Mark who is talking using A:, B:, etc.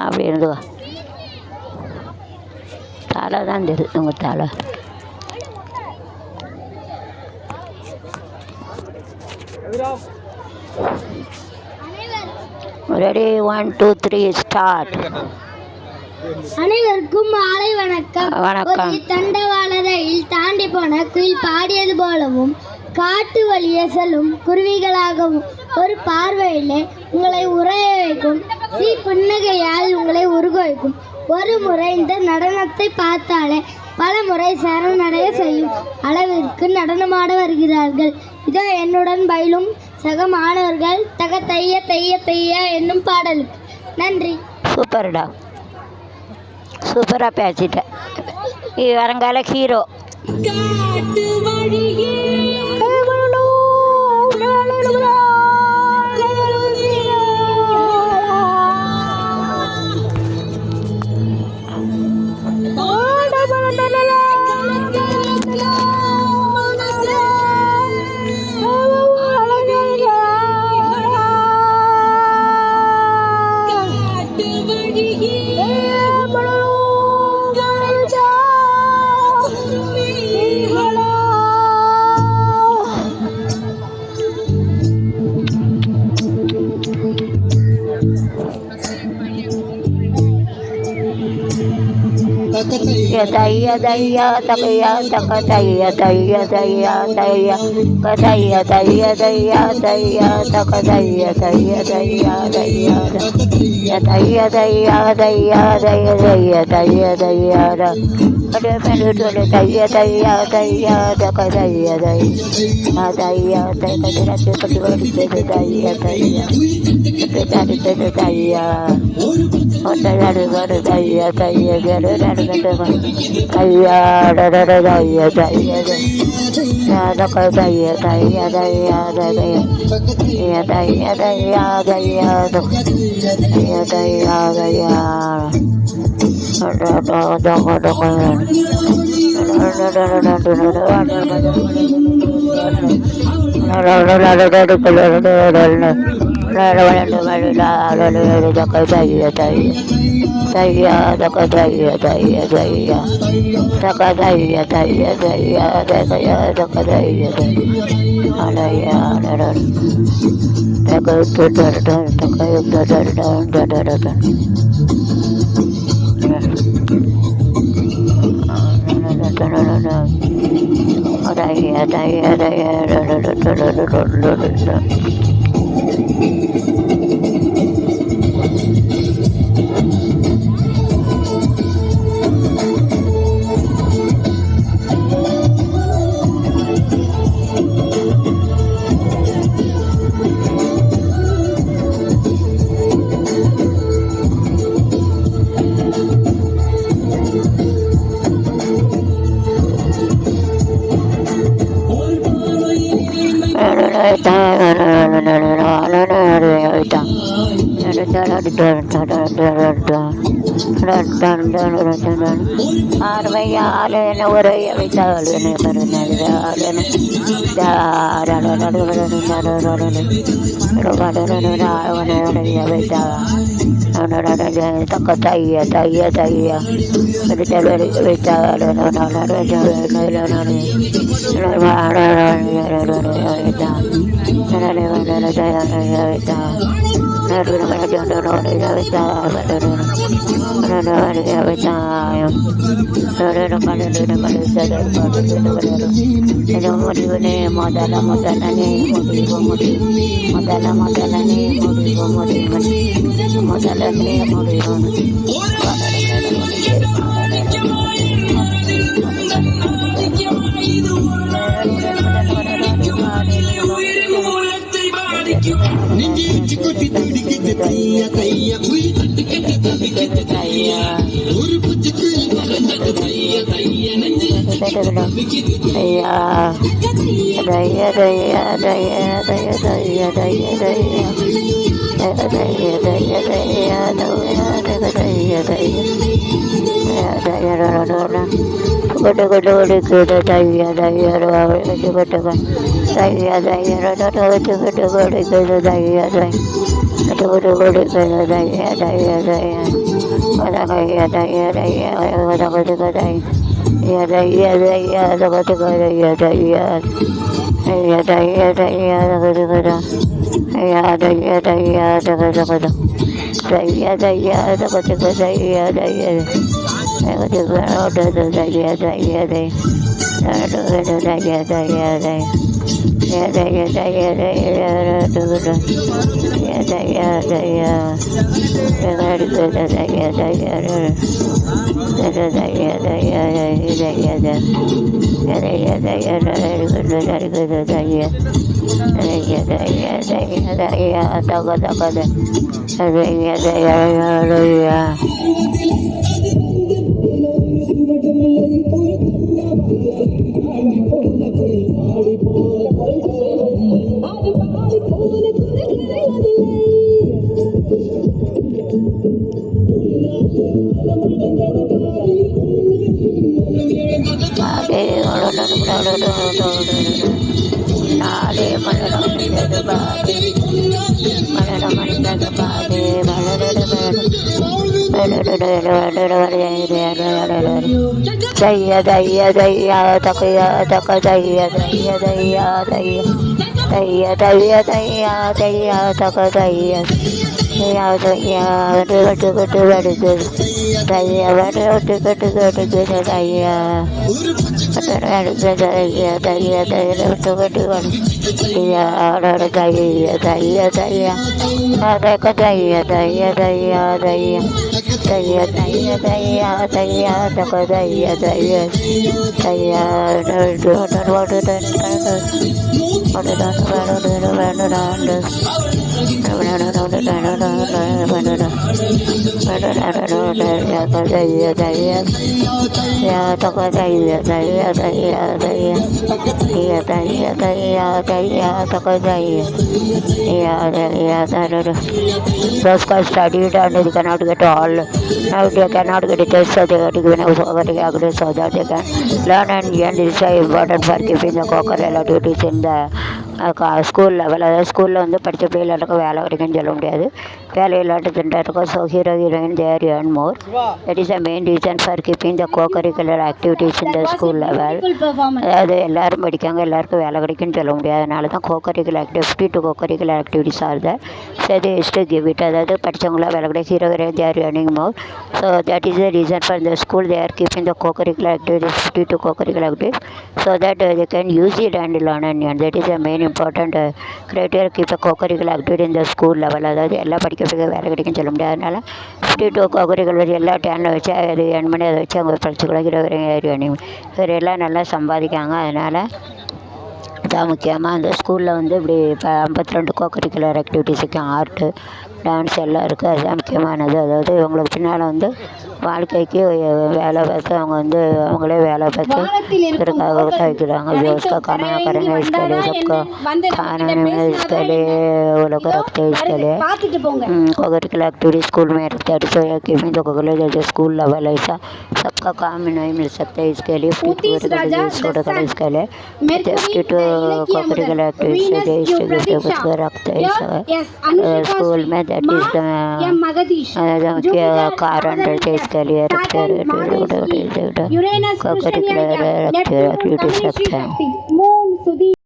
A: அப்படி இருந்துவா தலை தான் தெரியுது உங்கள் தலை. Ready 1 2 3 start.
B: அனைவருக்கும் மாலை வணக்கம்.
A: வணக்கம்.
B: தண்டவாளரையில் தாண்டி போன குயில் பாடியது போலவும் காட்டு வழியே செல்லும் குருவிகளாகவும் ஒரு பார்வையிலே உங்களை உரைய வைக்கும் புன்னகையால் உங்களை உருக வைக்கும். ஒரு முறை இந்த நடனத்தை பார்த்தாலே பல முறை சரணடைய செய்யும் அளவிற்கு நடனமாட வருகிறார்கள். இதோ என்னுடன் பயிலும் சக மாணவர்கள் தக தைய தைய தைய என்னும் பாடலுக்கு நன்றி.
A: சூப்பர்டா, சூப்பராக பேசிட்டேன். வருங்கால hero. Daya daya daya taka daya daya daya daya daya daya daya daya taka daya daya daya daya daya daya daya daya daya daya daya ada menuju daya daya daya taka daya daya daya daya daya daya daya Those guys studied and they cannot get all. Now they cannot get a test, so they have to give an agreement so that they can learn and this is important for keeping the co-curricular activities in the school level. அதாவது ஸ்கூலில் வந்து படித்த பிள்ளைகளுக்கு வேலை கிடைக்குன்னு சொல்ல முடியாது, வேலை இல்லாட்டு திண்டாயிருக்கும். So hero heroine their earn more. That is the main reason for keeping the cocurricular activities in the school level. அதாவது எல்லோரும் படிக்காங்க, எல்லாருக்கும் வேலை கிடைக்குன்னு சொல்ல முடியாது. அதனால தான் cocurricular activity to cocurricular activities are the சரி இஸ் டு கிவ் இட். அதாவது படித்தவங்களாம் வேலை கிடைக்கும், hero heroine their earning more. So that is the reason for the school they are keeping the cocurricular activities to cocurricular activities so that they can use it and learn and that is the main important criteria keep a co-curricular activity in the school level. அதாவது எல்லாம் படிக்கிறதுக்கு வேலை கிடைக்குன்னு சொல்ல முடியாது. அதனால் 52 co-curricular எல்லா Daniil வச்சு அது என் பண்ணி அதை வச்சு அவங்க படிச்சுக்கூட வேறு எல்லாம் நல்லா சம்பாதிக்காங்க. அதனால் இதான் முக்கியமாக அந்த ஸ்கூலில் வந்து இப்படி இப்போ 52 கோகரிக்குலர் ஆக்டிவிட்டீஸுக்கு ஆர்ட்டு டான்ஸ் எல்லாம் இருக்குது. அதுதான் முக்கியமானது. அதாவது இவங்களுக்கு பின்னால் வந்து வாழ்க்கைக்கு வேலை பார்த்து அவங்க வந்து அவங்களே வேலை பார்த்து இருக்கிறதுக்காக வைக்கிறாங்க. उसका काम करेंगे इसके लिए सबको खाना में इसके लिए वो लोग रखते हैं इसके लिए कोकरिकुलर एक्टिविटी स्कूल में रखते हैं. तो कि भी तो जैसे स्कूल लेवल ऐसा सबका काम नहीं मिल सकता. इसके लिए इसके लिए कोकरिकुलर एक्टिविटी रखते हैं स्कूल में. दैट इज द कारण इसके लिए रखते हैं कोकरिकुलर एक्टिविटीज रखते हैं.